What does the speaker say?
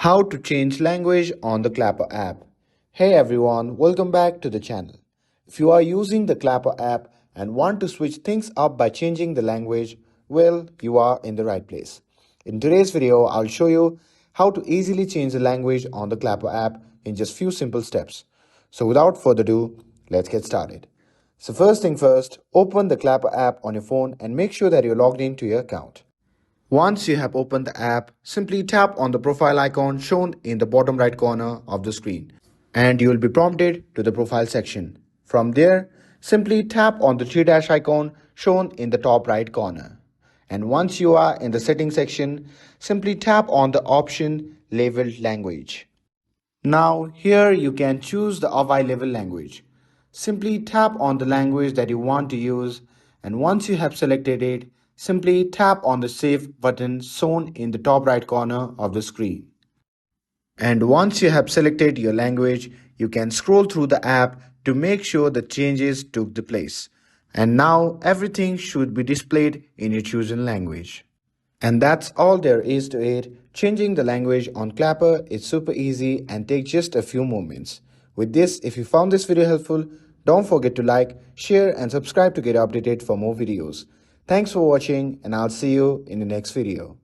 How to change language on the Clapper app. Hey everyone, welcome back to the channel. If you are using the Clapper app and want to switch things up by changing the language, well, you are in the right place. In today's video, I'll show you how to easily change the language on the Clapper app in just few simple steps. So without further ado, let's get started. So first thing first, open the Clapper app on your phone and make sure that you're logged into your account. Once you have opened the app, simply tap on the profile icon shown in the bottom right corner of the screen and you will be prompted to the profile section. From there, simply tap on the three dash icon shown in the top right corner. And once you are in the settings section, simply tap on the option labeled language. Now here you can choose the AVI level language. Simply tap on the language that you want to use and once you have selected it, simply tap on the save button shown in the top right corner of the screen. And once you have selected your language, you can scroll through the app to make sure the changes took the place. And now everything should be displayed in your chosen language. And that's all there is to it. Changing the language on Clapper is super easy and takes just a few moments. With this, if you found this video helpful, don't forget to like, share and subscribe to get updated for more videos. Thanks for watching and I'll see you in the next video.